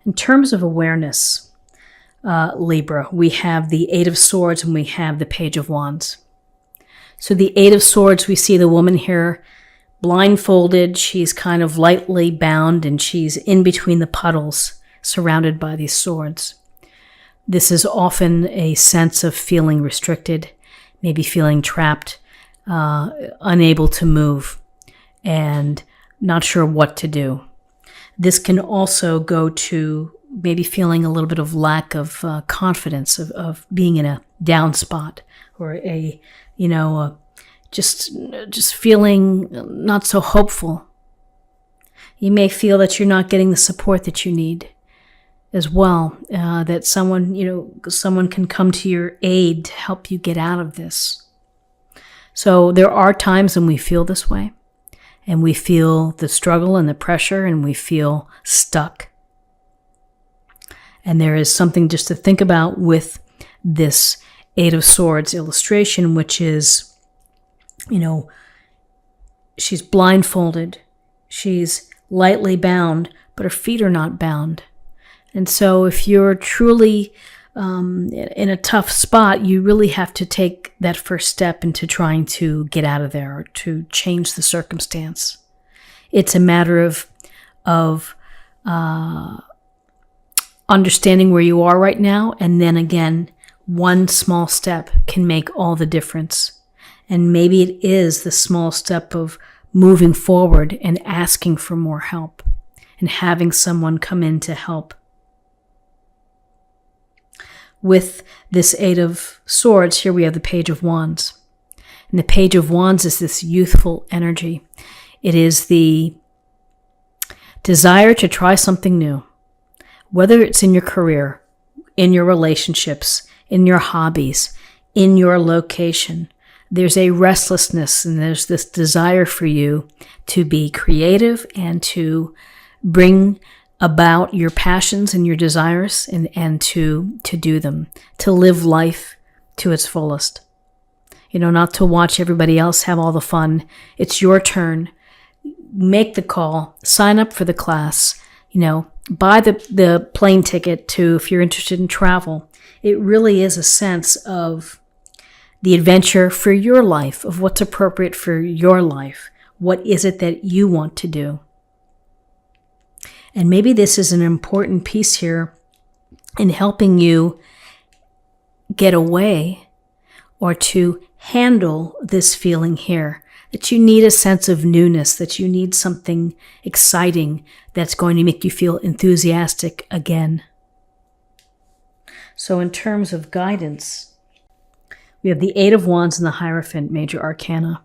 In terms of awareness, Libra, we have the Eight of Swords and we have the Page of Wands. So the Eight of Swords, we see the woman here blindfolded. She's kind of lightly bound and she's in between the puddles, surrounded by these swords. This is often a sense of feeling restricted, maybe feeling trapped, unable to move, and not sure what to do. This can also go to maybe feeling a little bit of lack of confidence, of being in a down spot, or just feeling not so hopeful. You may feel that you're not getting the support that you need as well, that someone can come to your aid to help you get out of this. So there are times when we feel this way, and we feel the struggle and the pressure, and we feel stuck. And there is something just to think about with this Eight of Swords illustration, which is, she's blindfolded, she's lightly bound, but her feet are not bound. And so if you're truly in a tough spot, you really have to take that first step into trying to get out of there or to change the circumstance. It's a matter of understanding where you are right now, and then again, one small step can make all the difference. And maybe it is the small step of moving forward and asking for more help and having someone come in to help. With this Eight of Swords, here we have the Page of Wands. And the Page of Wands is this youthful energy. It is the desire to try something new, whether it's in your career, in your relationships, in your hobbies, in your location. There's a restlessness and there's this desire for you to be creative and to bring about your passions and your desires and to do them, to live life to its fullest. Not to watch everybody else have all the fun. It's your turn. Make the call, sign up for the class, buy the plane ticket to, if you're interested in travel. It really is a sense of the adventure for your life, of what's appropriate for your life. What is it that you want to do? And maybe this is an important piece here in helping you get away or to handle this feeling here, that you need a sense of newness, that you need something exciting that's going to make you feel enthusiastic again. So in terms of guidance, we have the Eight of Wands and the Hierophant, major arcana.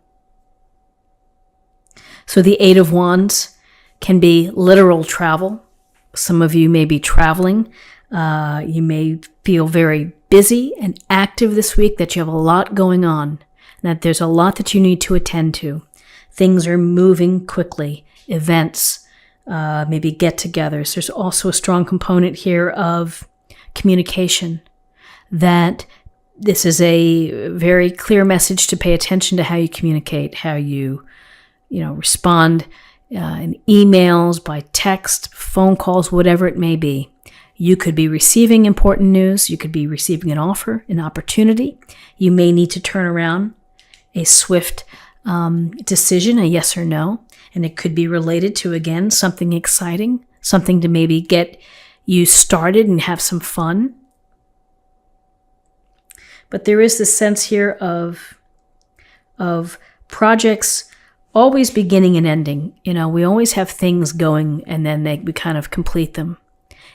So the Eight of Wands can be literal travel. Some of you may be traveling. You may feel very busy and active this week, that you have a lot going on, that there's a lot that you need to attend to. Things are moving quickly, events, maybe get-togethers. There's also a strong component here of communication, that this is a very clear message to pay attention to how you communicate, how you respond in emails, by text, phone calls, whatever it may be. You could be receiving important news. You could be receiving an offer, an opportunity. You may need to turn around a swift decision, a yes or no. And it could be related to, again, something exciting, something to maybe get you started and have some fun. But there is this sense here of projects always beginning and ending. We always have things going, and then we kind of complete them.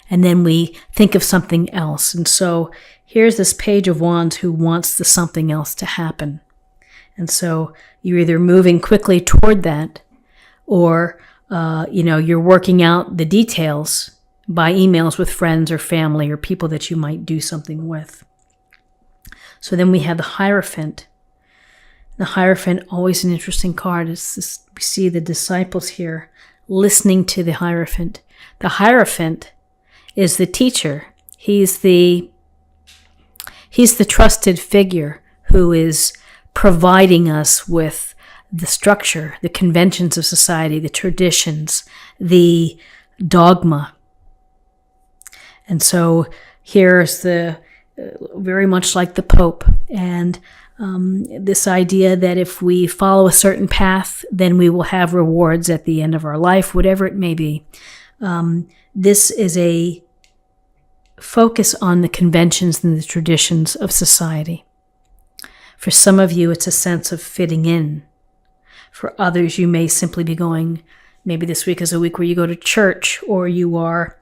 And then we think of something else. And so here's this Page of Wands who wants the something else to happen. And so you're either moving quickly toward that, or you're working out the details by emails with friends or family or people that you might do something with. So then we have the Hierophant. The Hierophant, always an interesting card. We see the disciples here listening to the Hierophant. The Hierophant is the teacher. He's the trusted figure who is providing us with the structure, the conventions of society, the traditions, the dogma. And so here's the very much like the Pope, and this idea that if we follow a certain path, then we will have rewards at the end of our life, whatever it may be. This is a focus on the conventions and the traditions of society. For some of you, it's a sense of fitting in. For others, you may simply be going, maybe this week is a week where you go to church, or you are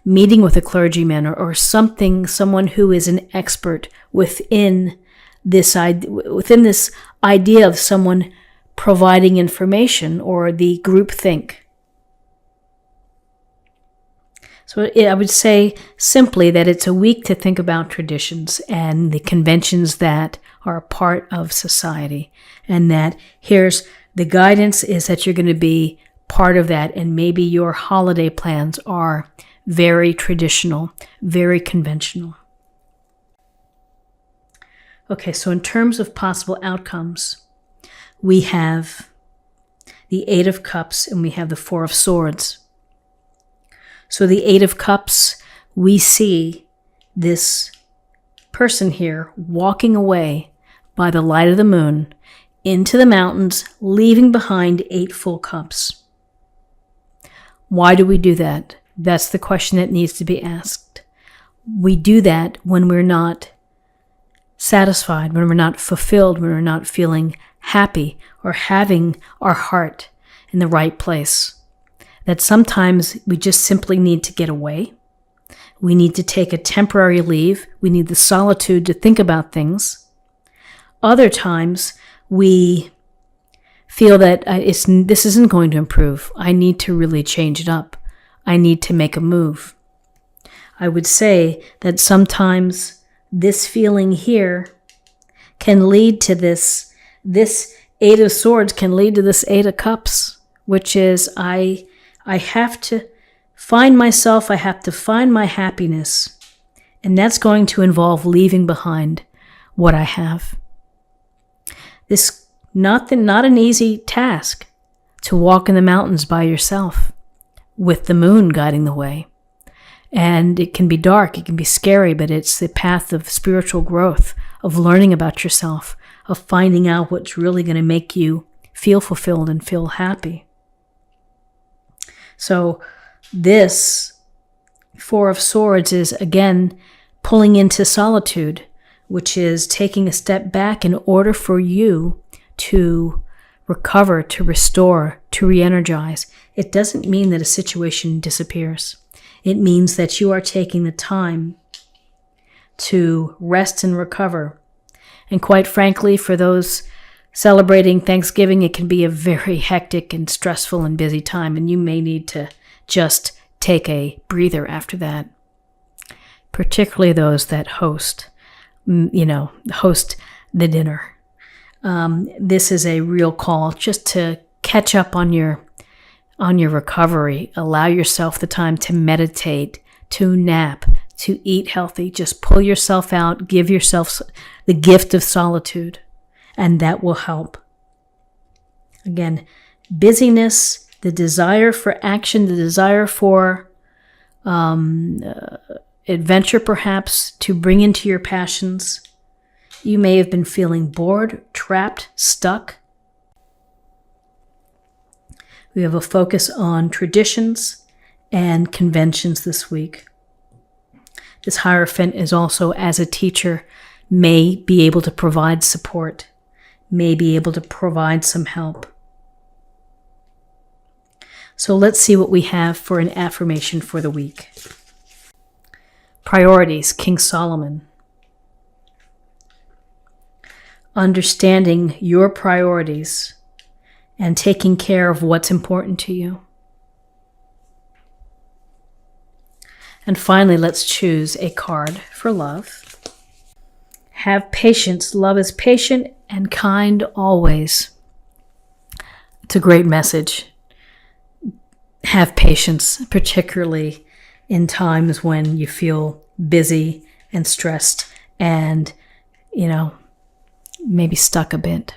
meeting with a clergyman or someone who is an expert within this idea of someone providing information, or the group think. So I would say simply that it's a week to think about traditions and the conventions that are a part of society, and that here's the guidance is that you're going to be part of that, and maybe your holiday plans are very traditional, very conventional. Okay, so in terms of possible outcomes, we have the Eight of Cups and we have the Four of Swords. So the Eight of Cups, we see this person here walking away by the light of the moon into the mountains, leaving behind 8 full cups. Why do we do that? That's the question that needs to be asked. We do that when we're not satisfied, when we're not fulfilled, when we're not feeling happy or having our heart in the right place. That sometimes we just simply need to get away. We need to take a temporary leave. We need the solitude to think about things. Other times we feel that this isn't going to improve. I need to really change it up. I need to make a move. I would say that sometimes this feeling here can lead to this Eight of Swords can lead to this Eight of Cups, which is I have to find myself, I have to find my happiness, and that's going to involve leaving behind what I have. This not an easy task to walk in the mountains by yourself with the moon guiding the way. And it can be dark, it can be scary, but it's the path of spiritual growth, of learning about yourself, of finding out what's really going to make you feel fulfilled and feel happy. So this Four of Swords is, again, pulling into solitude, which is taking a step back in order for you to recover, to restore, to re-energize. It doesn't mean that a situation disappears. It means that you are taking the time to rest and recover. And quite frankly, for those celebrating Thanksgiving, it can be a very hectic and stressful and busy time, and you may need to just take a breather after that. Particularly those that host the dinner. This is a real call just to catch up on your recovery. Allow yourself the time to meditate, to nap, to eat healthy. Just pull yourself out, give yourself the gift of solitude, and that will help. Again, busyness, the desire for action, the desire for adventure perhaps, to bring into your passions. You may have been feeling bored, trapped, stuck. We have a focus on traditions and conventions this week. This Hierophant is also, as a teacher, may be able to provide support, may be able to provide some help. So let's see what we have for an affirmation for the week. Priorities, King Solomon. Understanding your priorities and taking care of what's important to you. And finally, let's choose a card for love. Have patience. Love is patient and kind always. It's a great message. Have patience, particularly in times when you feel busy and stressed and, maybe stuck a bit.